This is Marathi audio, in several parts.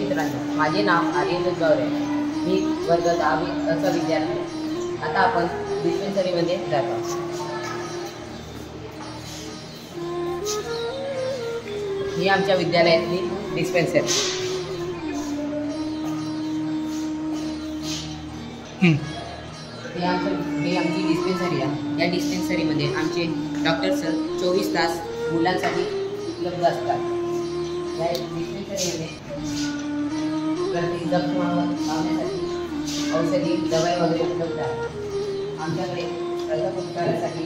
मित्रांनो, माझे नाव आर्यन गौरे. मी वर्ग 10वी चा विद्यार्थी. आता आपण डिस्पेन्सरीमध्ये जातो. ही आमच्या विद्यालयातली डिस्पेन्सरी. ही आमची डिस्पेन्सरी आहे. या डिस्पेन्सरीमध्ये आमचे डॉक्टर सर 24 तास मुलांसाठी उपलब्ध असतात. या डिस्पेन्सरीमध्ये प्रत्येक जखमावर लावण्यासाठी औषधी दवाई वगैरे उपलब्ध आहे. आमच्याकडे प्रथमोपचारासाठी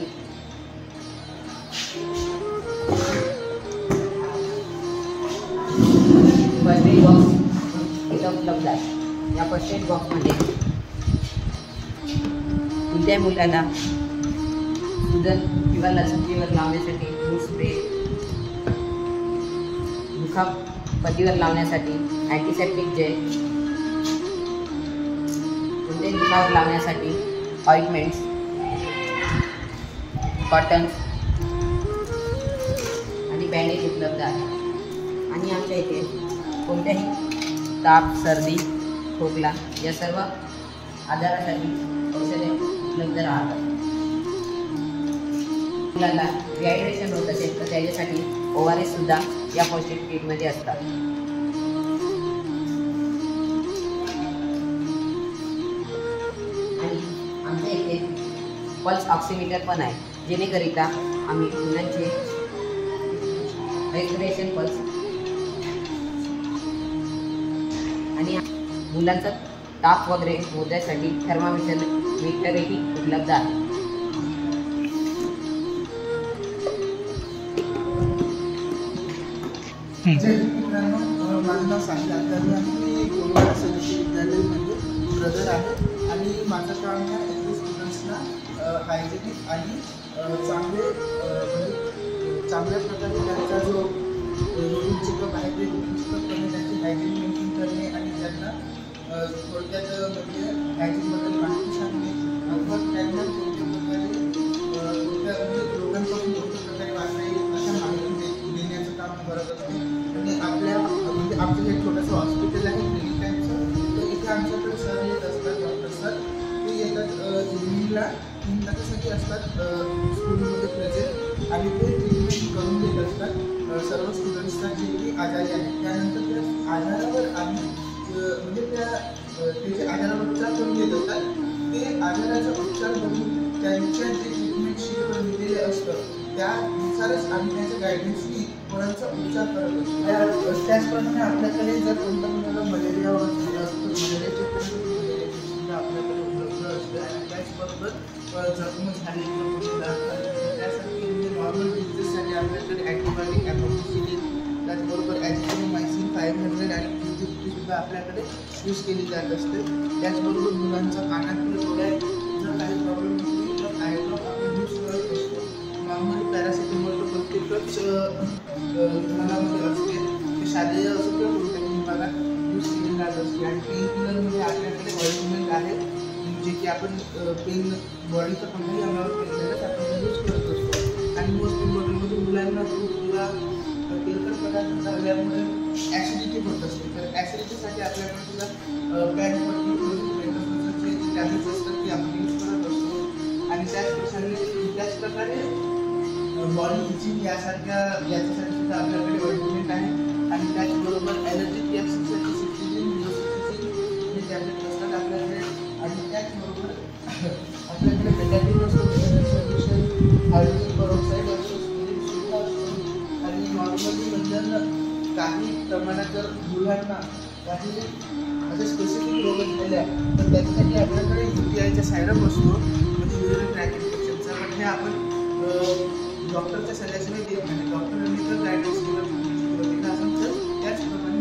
फर्स्ट एड बॉक्स इथं उपलब्ध आहे. या फर्स्ट एड बॉक्समध्ये कोणत्याही मुलाला सुजन किंवा लसणीवर लावण्यासाठी फ्रूट स्प्रे, दुखापतीवर लावण्यासाठी अँटीसेप्टिक जेल, कोणत्याही दुखावर लावण्यासाठी ऑइंटमेंट्स, कॉटन्स आणि बँडेज उपलब्ध आहे. आणि आमच्या इथे कोणत्याही ताप, सर्दी, खोकला या सर्व आजारासाठी औषधे उपलब्ध राहतात. मुलाला डिहायड्रेशन होत असेल तर त्याच्यासाठी ORS सुद्धा या फर्स्ट एड किटमध्ये असतात. आणि आमच्या इथे पल्स ऑक्सिमीटर पण आहे, जेणेकरिता आम्ही मुलांचे रेस्पिरेशन पल्स आणि मुलांचा ताप वगैरे मोजण्यासाठी थर्मामीटरही उपलब्ध आहे. मित्रांनो, माझं नाव सांगितलं तर मी गोलवाडा सदस्य विद्यालयामध्ये ब्रदर आहे आणि माझं काम आहे स्टुडंट्सना हायजेनिक आणि चांगल्या प्रकारे त्यांचा जो रुटीन चेकअप आहे ते रुटीन चेकअप करणे, त्यांची हायजीन मेंटेन करणे आणि त्यांना थोडक्यात म्हणजे हायजीनबद्दल माहिती सांगणे, अथवा त्यांना कोणत्या प्रकारे म्हणजे रोगांपासून कोणत्या प्रकारे वाचता येईल अशा माहिती देण्याचं काम करत असते. आणि आमचं जे छोटंसं हॉस्पिटल आहे क्लिनिक टाईपचं, तर इथे आमच्याकडे सर येत असतात, डॉक्टर सर. ते येतात इव्हिनिंगला 3 तासासाठी असतात स्कूलमध्ये प्रेझेंट आणि ते ट्रीटमेंट करून देत असतात सर्व स्टुडंट्सना जे की आजारी आहेत. त्यानंतर त्या आजारावर आम्ही म्हणजे त्याचे आजारावर उपचार करून देत असतात. ते आजाराचा उपचार करून त्यांच्या जे ट्रीटमेंट शीटवर लिहिलेलं असतं त्यानुसारच आम्ही त्यांच्या गायडन्सनी मुलांचा उपचार करत असतो. त्याचप्रमाणे आपल्याकडे जर कोणत्या मुलाला मलेरिया वगैरे असतं, मलेरियाचे सुद्धा आपल्याकडे उपलब्ध असते. आणि त्याचबरोबर जखम झालेली मुलं त्यासाठी म्हणजे नॉर्मल डिझीजसाठी आपल्याकडे अँटीबायोटिक, अॅमोक्सिसिलिन, त्याचबरोबर ॲझिथ्रोमायसिन 500 आणि सुद्धा आपल्याकडे यूज केली जात असते. त्याचबरोबर मुलांचा कानातील डोळ्यात जर काही प्रॉब्लेम असेल तर आयड्रॉप आपण यूज करत असतो. नॉर्मली पॅरासिटामॉल तर प्रत्येकच विभागामध्ये असते, ते शालेय असो किंवा कोणत्याही विभागात यूज केली जात असते. आणि पेन किलरमध्ये आपल्याकडे ऑइंटमेंट आहे, जे की आपण पेन बॉडीचा कोणत्याही अंगावर पेन झाल्यास आपण यूज करत असतो. आणि मोस्ट इम्पॉर्टंट म्हणजे मुलांना दूध किंवा तेलकट पदार्थ चालल्यामुळे ॲसिडिटी होत असते, तर ॲसिडिटीसाठी आपल्याकडे सुद्धा पॅनपट्टी जे टॅब्लेट्स असतात ते आपण यूज करत असतो. आणि त्याच प्रकारे बॉडी इचिंग याच्यासाठी सुद्धा आपल्याकडे ऑइंटमेंट आहे. आणि त्याचबरोबर ॲलर्जिक रिॲक्शनसाठी सिट्रिजिन, निओसिट्रिजिन हे टॅब्लेट असतात आपल्याकडे. आणि त्याचबरोबर आपल्याकडे बेटाडीन असतो, सोल्युशन, हायड्रोजन पेरॉक्साईड असतो, सुद्धा असतो. आणि नॉर्मली म्हणजे काही प्रमाणात जर मुलांना काही असे स्पेसिफिक रोग झाल्या तर त्याच्यासाठी आपल्याकडे UTIचा सायरप असतो, म्हणजे युरिनरी ट्रॅक इन्फेक्शनचा. पण हे आपण डॉक्टरच्या सल्ल्याशिवाय देत नाही. डॉक्टरांनी जर गायडन्स केलं आपण तर त्याचप्रमाणे